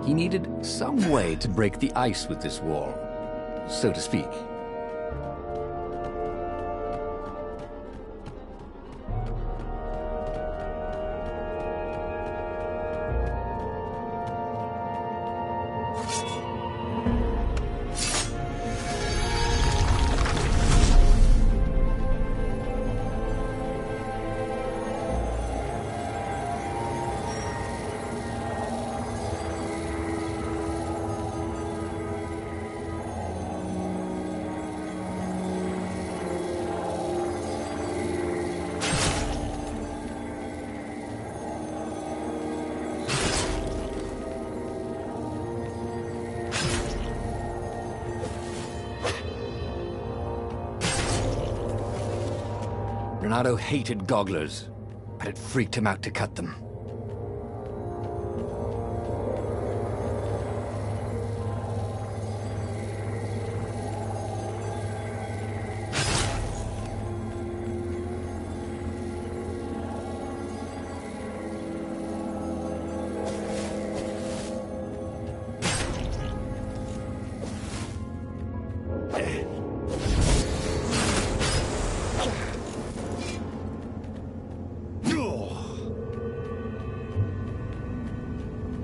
He needed some way to break the ice with this wall, so to speak. Renato hated gogglers, but it freaked him out to cut them.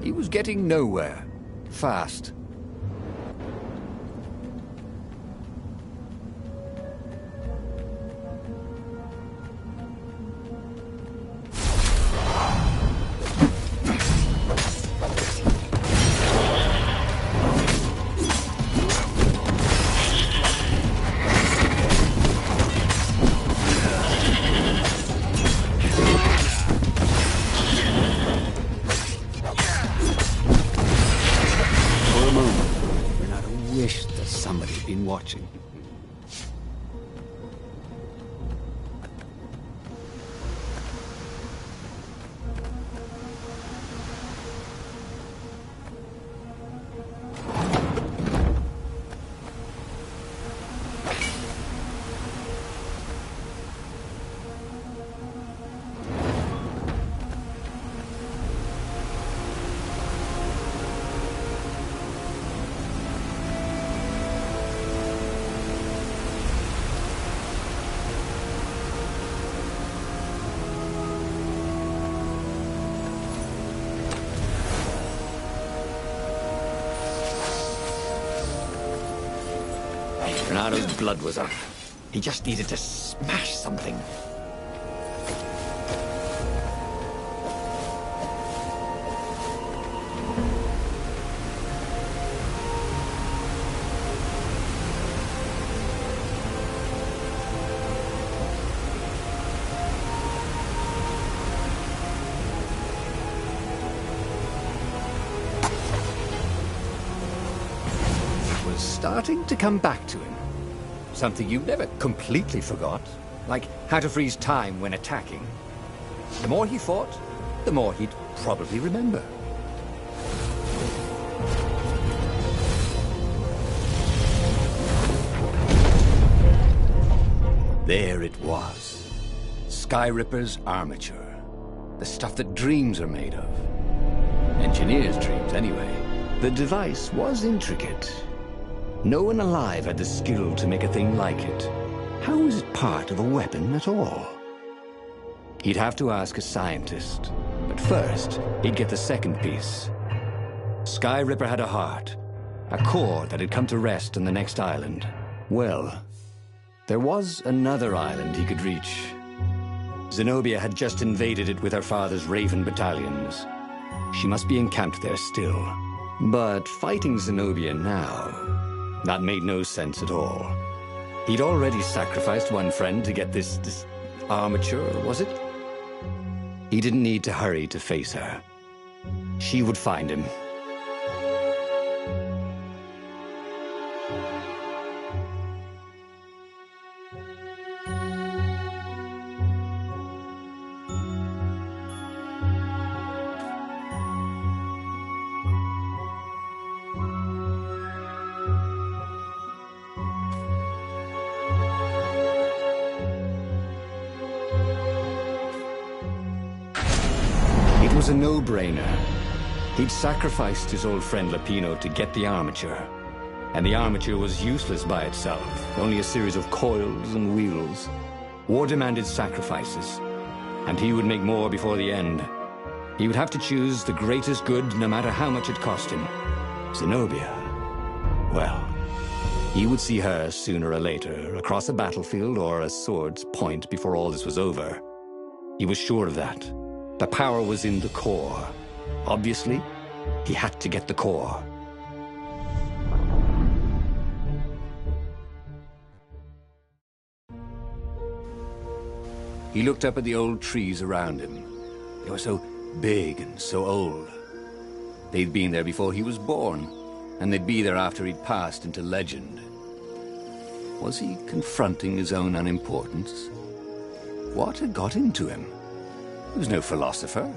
He was getting nowhere, fast. Somebody'd been watching. Renato's blood was up. He just needed to smash something. It was starting to come back to him. Something you never completely forgot, like how to freeze time when attacking. The more he fought, the more he'd probably remember. There it was. Sky Ripper's armature. The stuff that dreams are made of. Engineers' dreams, anyway. The device was intricate. No one alive had the skill to make a thing like it. How was it part of a weapon at all? He'd have to ask a scientist. But first, he'd get the second piece. Sky Ripper had a heart. A core that had come to rest on the next island. Well, there was another island he could reach. Zenobia had just invaded it with her father's Raven battalions. She must be encamped there still. But fighting Zenobia now... that made no sense at all. He'd already sacrificed one friend to get this armature, was it? He didn't need to hurry to face her. She would find him. It was a no-brainer. He'd sacrificed his old friend Lapino to get the armature. And the armature was useless by itself, only a series of coils and wheels. War demanded sacrifices, and he would make more before the end. He would have to choose the greatest good, no matter how much it cost him. Zenobia. Well, he would see her sooner or later, across a battlefield or a sword's point before all this was over. He was sure of that. The power was in the core. Obviously, he had to get the core. He looked up at the old trees around him. They were so big and so old. They'd been there before he was born, and they'd be there after he'd passed into legend. Was he confronting his own unimportance? What had got into him? He was no philosopher.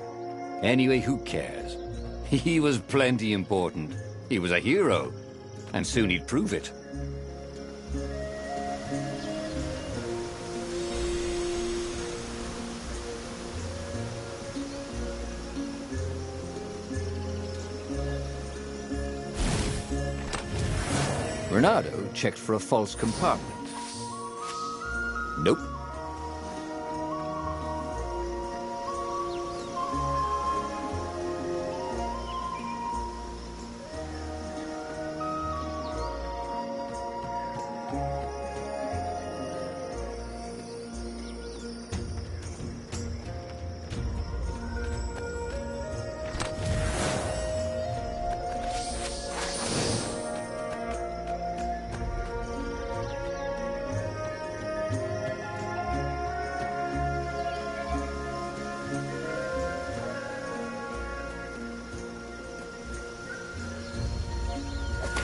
Anyway, who cares? He was plenty important. He was a hero, and soon he'd prove it. Renato checked for a false compartment. Nope.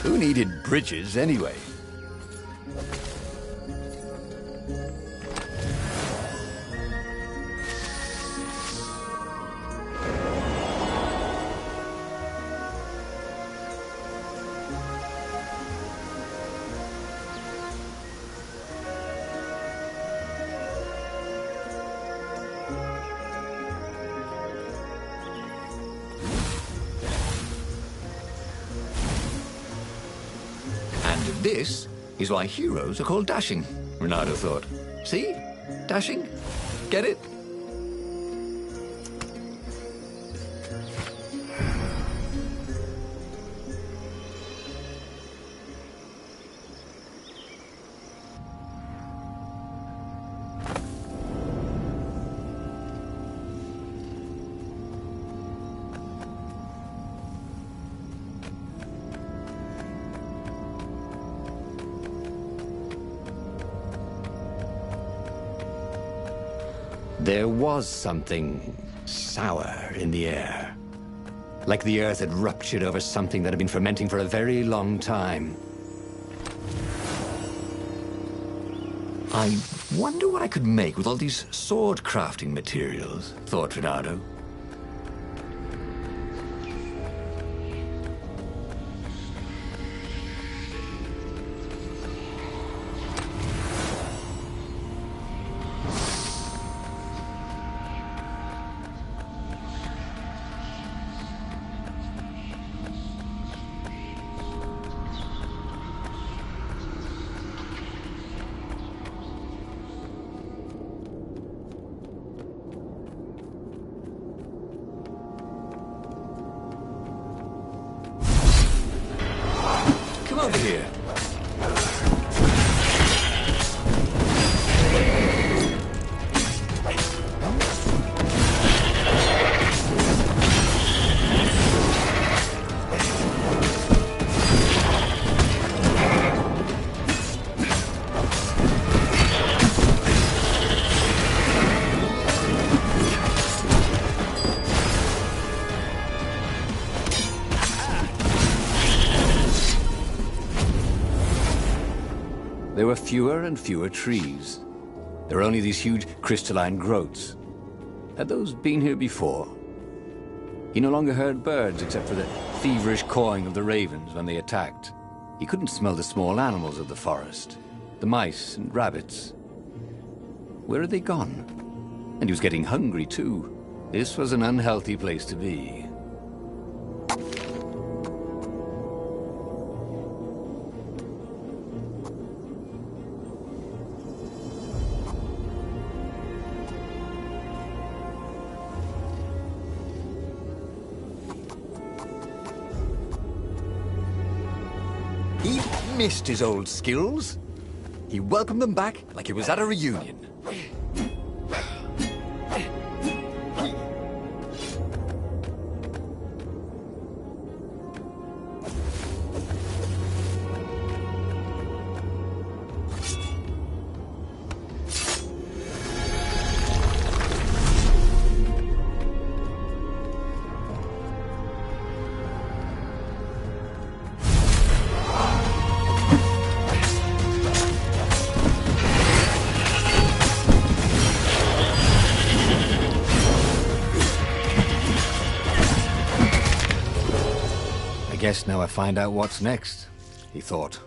Who needed bridges anyway? This is why heroes are called dashing, Renato thought. See? Dashing? Get it? There was something sour in the air. Like the earth had ruptured over something that had been fermenting for a very long time. I wonder what I could make with all these sword crafting materials, thought Renato. Over here. There were fewer and fewer trees. There were only these huge crystalline growths. Had those been here before? He no longer heard birds except for the feverish cawing of the ravens when they attacked. He couldn't smell the small animals of the forest, the mice and rabbits. Where had they gone? And he was getting hungry too. This was an unhealthy place to be. missed his old skills. He welcomed them back like he was at a reunion. I guess now I find out what's next, he thought.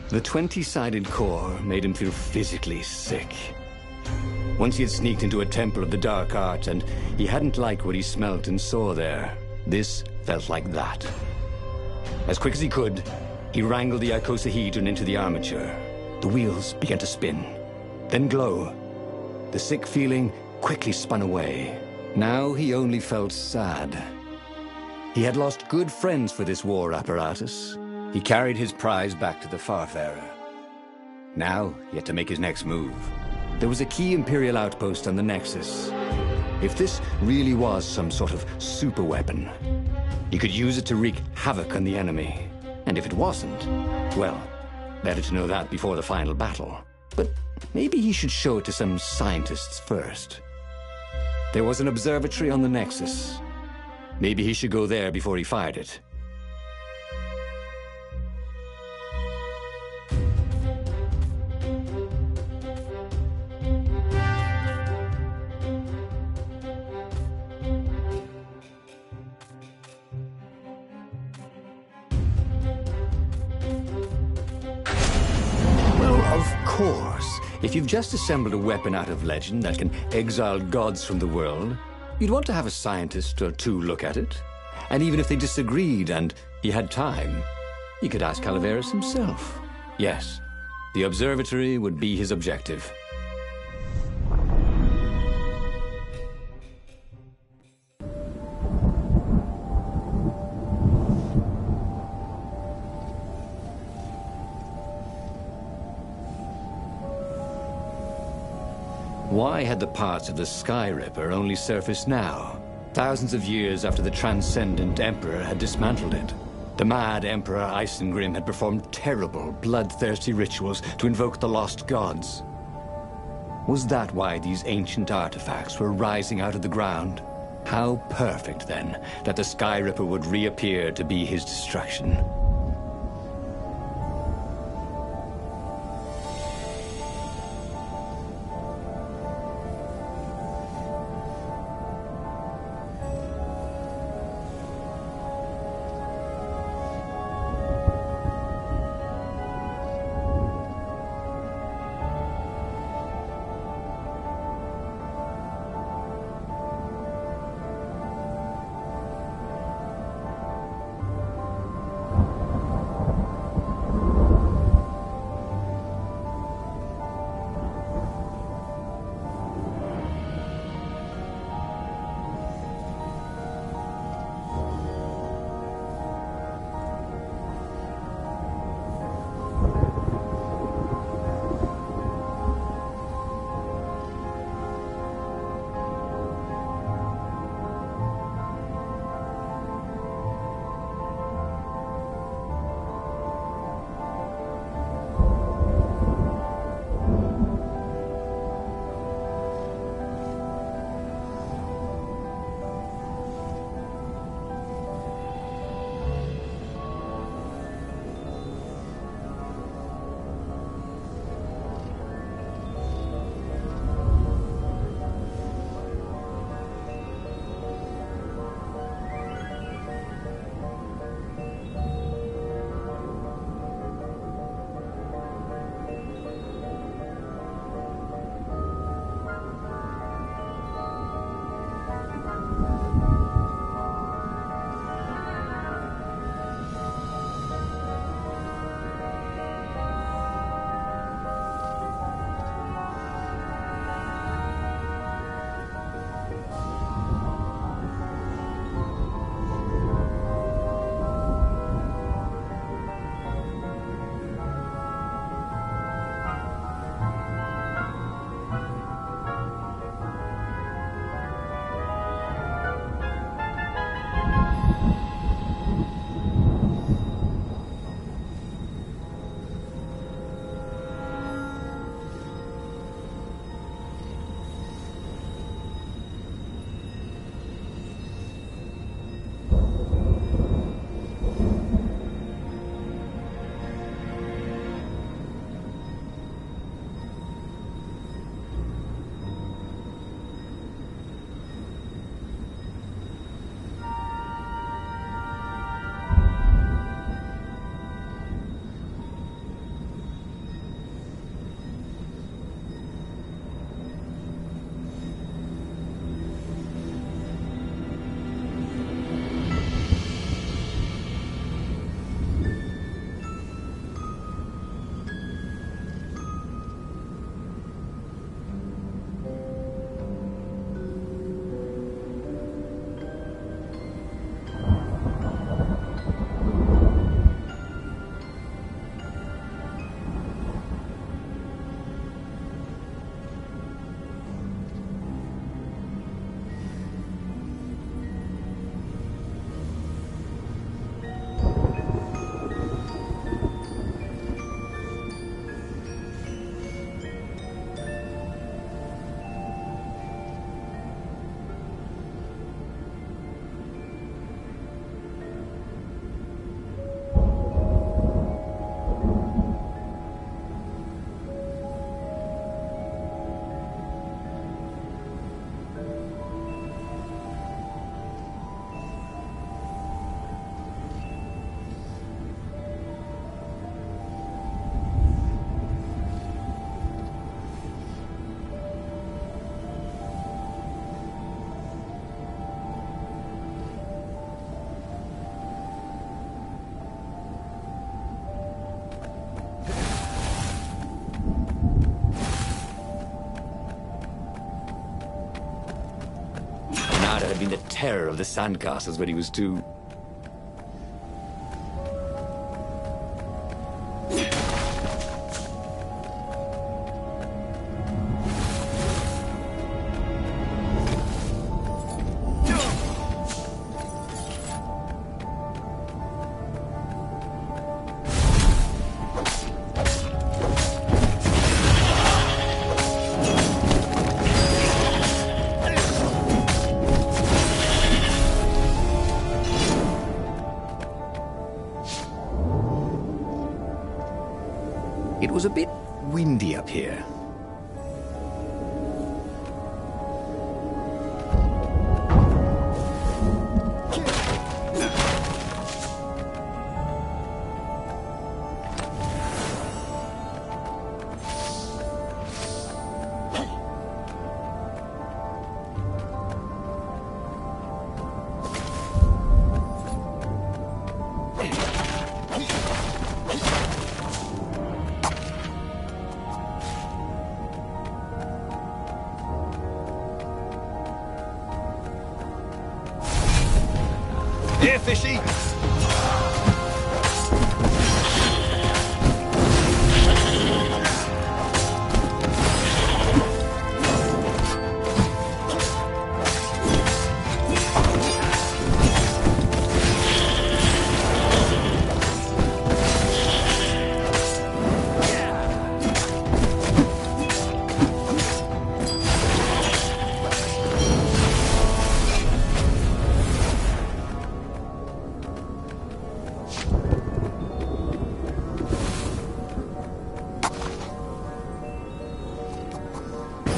The 20-sided core made him feel physically sick. Once he had sneaked into a temple of the dark art, and he hadn't liked what he smelt and saw there. This felt like that. As quick as he could, he wrangled the icosahedron into the armature. The wheels began to spin, then glow. The sick feeling quickly spun away. Now he only felt sad. He had lost good friends for this war apparatus. He carried his prize back to the Farfarer. Now, he had to make his next move. There was a key Imperial outpost on the Nexus. If this really was some sort of superweapon, he could use it to wreak havoc on the enemy. And if it wasn't, well, better to know that before the final battle. But maybe he should show it to some scientists first. There was an observatory on the Nexus. Maybe he should go there before he fired it. Of course, if you've just assembled a weapon out of legend that can exile gods from the world, you'd want to have a scientist or two look at it. And even if they disagreed and he had time, he could ask Calaveras himself. Yes, the observatory would be his objective. Why had the parts of the Sky Ripper only surfaced now, thousands of years after the Transcendent Emperor had dismantled it? The mad Emperor Isengrim had performed terrible, bloodthirsty rituals to invoke the lost gods. Was that why these ancient artifacts were rising out of the ground? How perfect, then, that the Sky Ripper would reappear to be his destruction. Had been the terror of the sandcastles when he was two. was a bit windy up here. Here, fishy!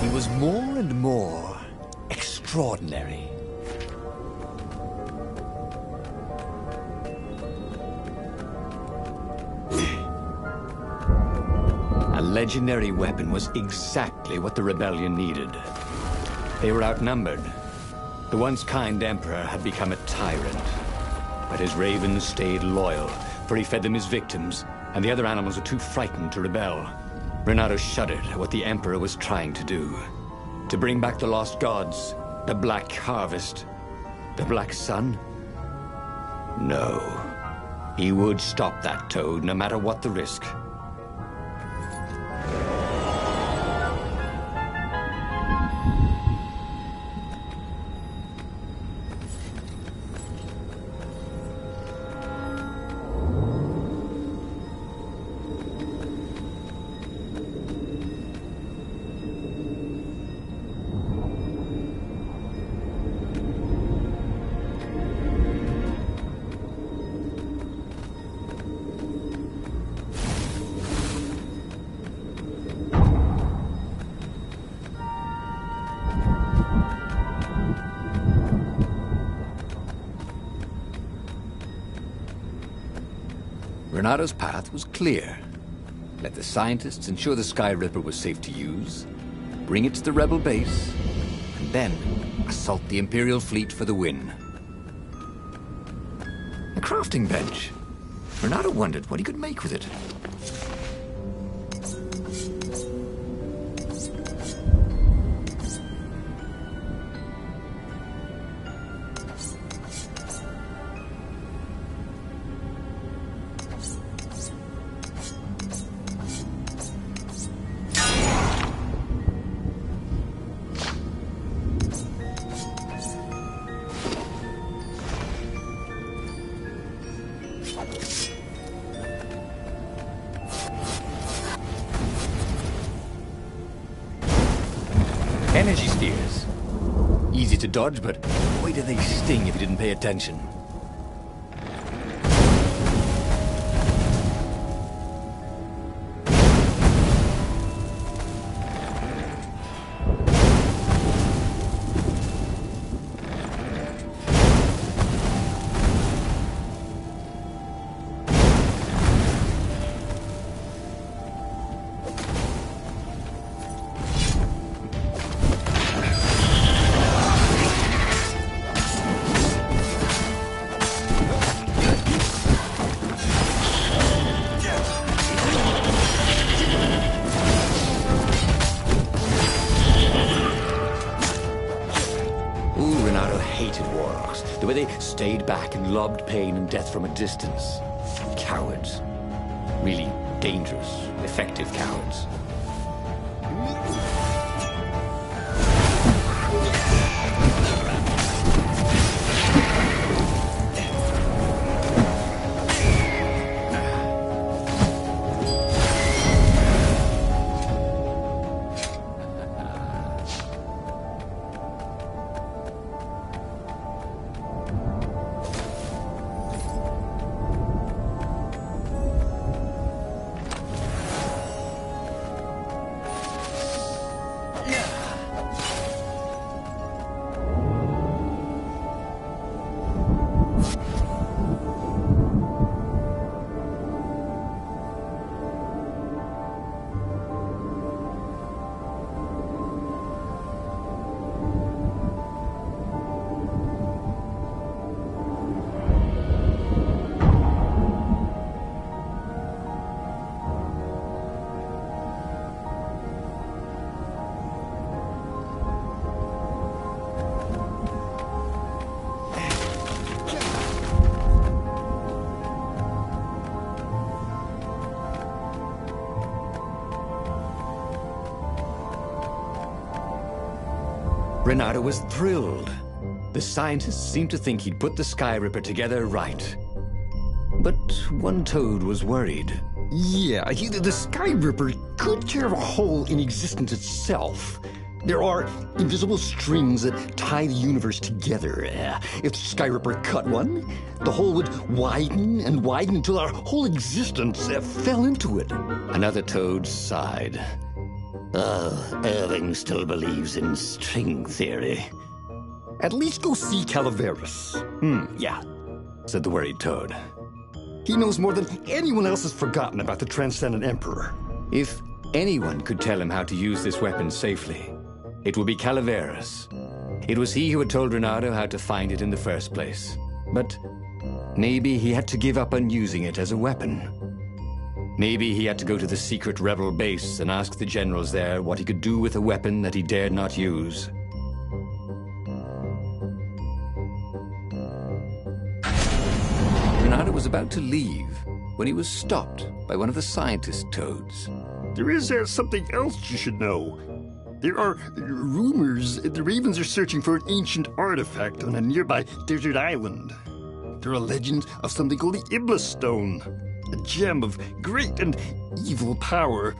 He was more and more extraordinary. A legendary weapon was exactly what the rebellion needed. They were outnumbered. The once kind emperor had become a tyrant. But his ravens stayed loyal, for he fed them his victims, and the other animals were too frightened to rebel. Renato shuddered at what the emperor was trying to do. To bring back the lost gods, the Black Harvest, the Black Sun? No. He would stop that toad, no matter what the risk. Renato's path was clear. Let the scientists ensure the Sky Ripper was safe to use, bring it to the rebel base, and then assault the Imperial fleet for the win. A crafting bench. Renato wondered what he could make with it. Energy spheres. Easy to dodge, but boy do they sting if you didn't pay attention. Hated warlocks, the way they stayed back and lobbed pain and death from a distance. Cowards. Really dangerous, effective cowards. Renato was thrilled. The scientists seemed to think he'd put the Sky Ripper together right. But one toad was worried. Yeah, the Sky Ripper could tear a hole in existence itself. There are invisible strings that tie the universe together. If the Sky Ripper cut one, the hole would widen and widen until our whole existence fell into it. Another toad sighed. Irving still believes in string theory. At least go see Calaveras. Yeah, said the worried toad. He knows more than anyone else has forgotten about the Transcendent Emperor. If anyone could tell him how to use this weapon safely, it would be Calaveras. It was he who had told Renato how to find it in the first place. But maybe he had to give up on using it as a weapon. Maybe he had to go to the secret rebel base and ask the generals there what he could do with a weapon that he dared not use. Renato was about to leave when he was stopped by one of the scientist toads. There is something else you should know. There are rumors the Ravens are searching for an ancient artifact on a nearby desert island. There are legends of something called the Iblis Stone, a gem of great and evil power.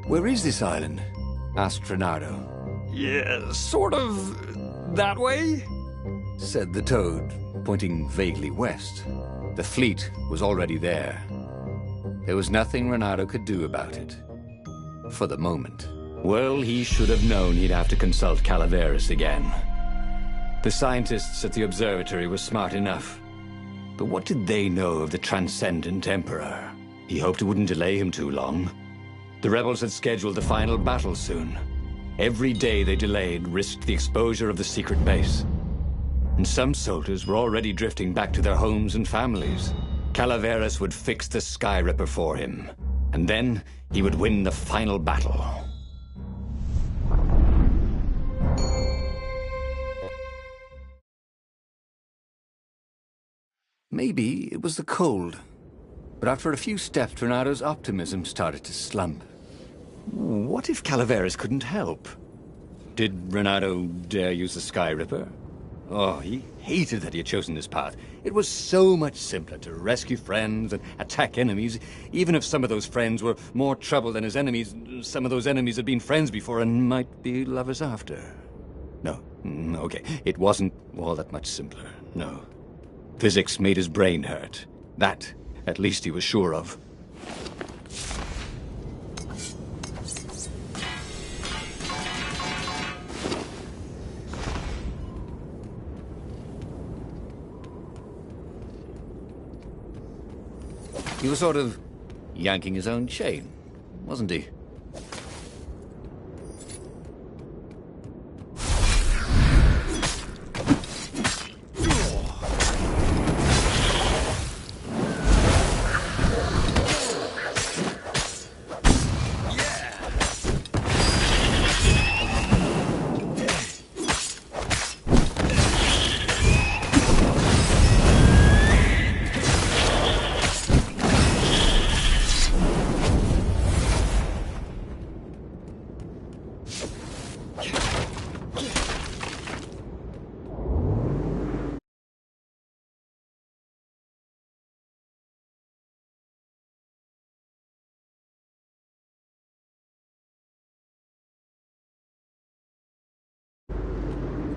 Where is this island? Asked Renato. Yeah, sort of that way, said the toad, pointing vaguely west. The fleet was already there. There was nothing Renato could do about it. For the moment. Well, he should have known he'd have to consult Calaveras again. The scientists at the observatory were smart enough. But what did they know of the Transcendent Emperor? He hoped it wouldn't delay him too long. The rebels had scheduled the final battle soon. Every day they delayed risked the exposure of the secret base. And some soldiers were already drifting back to their homes and families. Calaveras would fix the Sky Ripper for him. And then he would win the final battle. Maybe it was the cold. But after a few steps, Renato's optimism started to slump. What if Calaveras couldn't help? Did Renato dare use the Sky Ripper? Oh, he hated that he had chosen this path. It was so much simpler to rescue friends and attack enemies. Even if some of those friends were more trouble than his enemies, some of those enemies had been friends before and might be lovers after. No, okay, it wasn't all that much simpler, no. Physics made his brain hurt. That, at least, he was sure of. He was sort of yanking his own chain, wasn't he?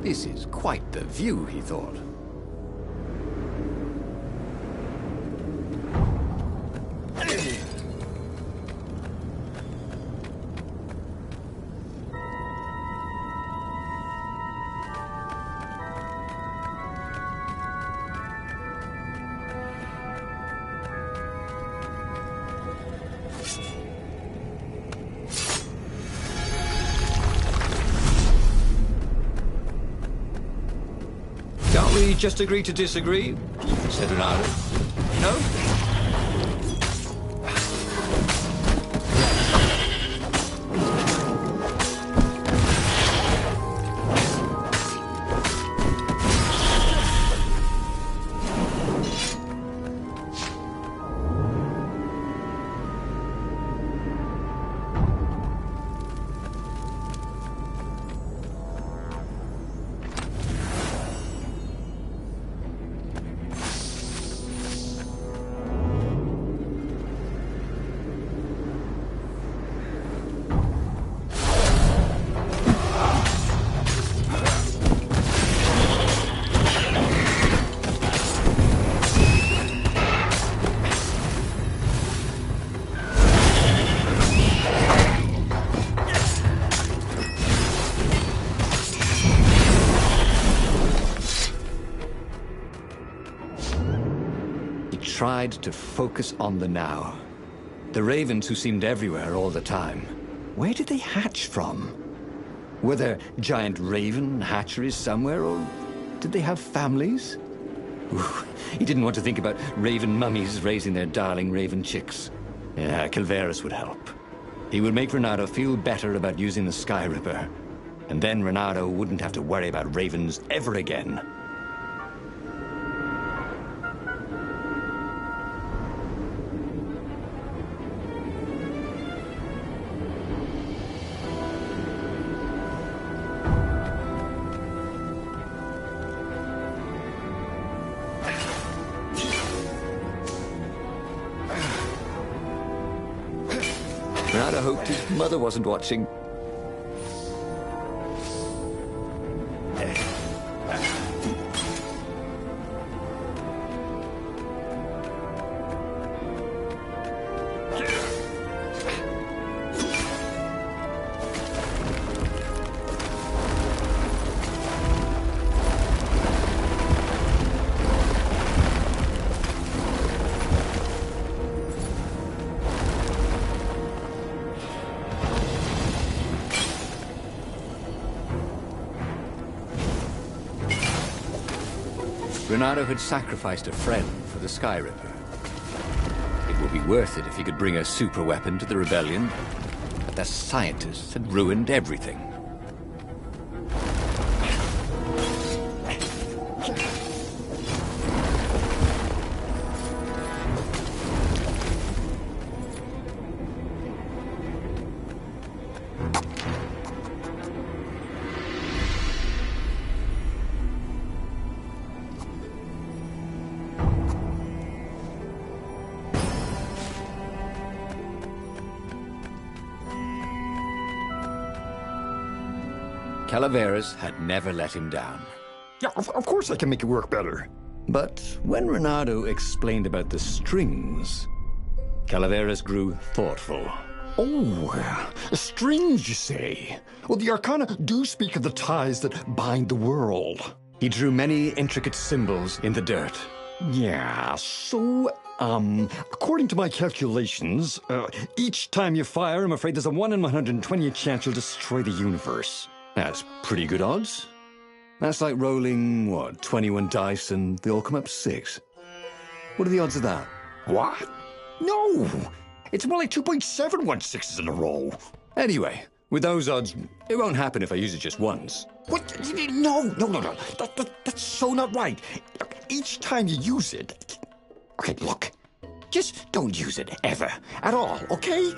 This is quite the view, he thought. we just agree to disagree? Said Renato. No? Tried to focus on the now. The ravens who seemed everywhere all the time. Where did they hatch from? Were there giant raven hatcheries somewhere, or did they have families? Ooh, he didn't want to think about raven mummies raising their darling raven chicks. Yeah, Calvaris would help. He would make Renato feel better about using the Sky Ripper. And then Renato wouldn't have to worry about ravens ever again. Renato hoped his mother wasn't watching. Renato had sacrificed a friend for the Sky Ripper. It would be worth it if he could bring a super weapon to the rebellion, but the scientists had ruined everything. Calaveras had never let him down. Yeah, of course I can make it work better. But when Renato explained about the strings, Calaveras grew thoughtful. Oh, strings, you say? Well, the Arcana do speak of the ties that bind the world. He drew many intricate symbols in the dirt. Yeah, so, according to my calculations, each time you fire, I'm afraid there's a 1 in 120 chance you'll destroy the universe. That's pretty good odds. That's like rolling, what, 21 dice and they all come up 6. What are the odds of that? What? No! It's more like 2.716s in a row. Anyway, with those odds, it won't happen if I use it just once. What? No. That's so not right. Each time you use it... Okay, look. Just don't use it ever. At all, okay?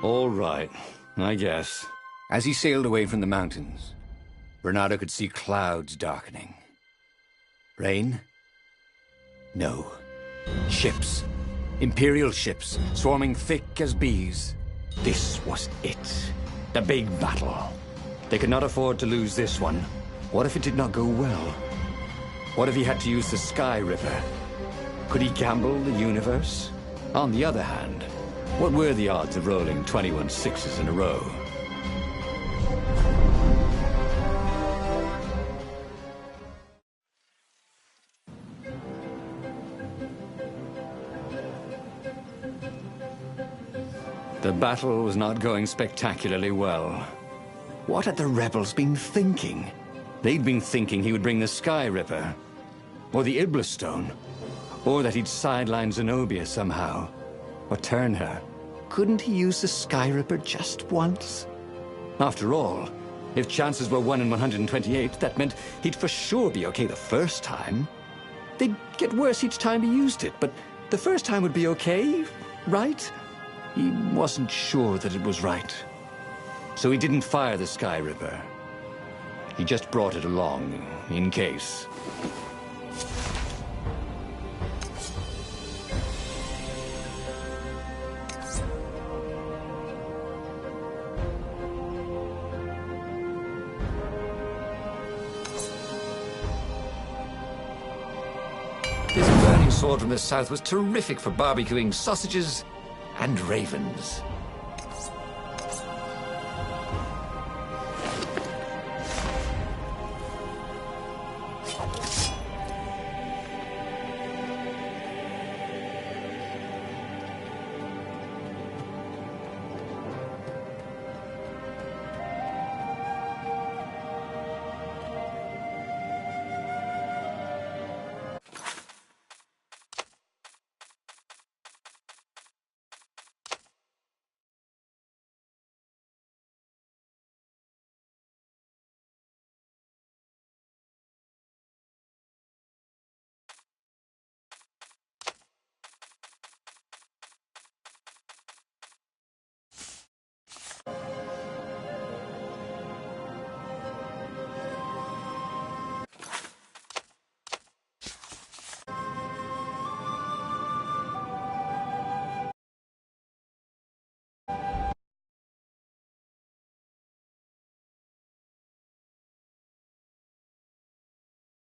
All right, I guess. As he sailed away from the mountains, Renato could see clouds darkening. Rain? No. Ships. Imperial ships, swarming thick as bees. This was it. The big battle. They could not afford to lose this one. What if it did not go well? What if he had to use the Sky Ripper? Could he gamble the universe? On the other hand, what were the odds of rolling 21 6s in a row? The battle was not going spectacularly well. What had the rebels been thinking? They'd been thinking he would bring the Sky Ripper, or the Iblis Stone, or that he'd sideline Zenobia somehow, or turn her. Couldn't he use the Sky Ripper just once? After all, if chances were 1 in 128, that meant he'd for sure be okay the first time. They'd get worse each time he used it, but the first time would be okay, right? He wasn't sure that it was right. So he didn't fire the Sky Ripper. He just brought it along, in case. This burning sword from the south was terrific for barbecuing sausages and ravens.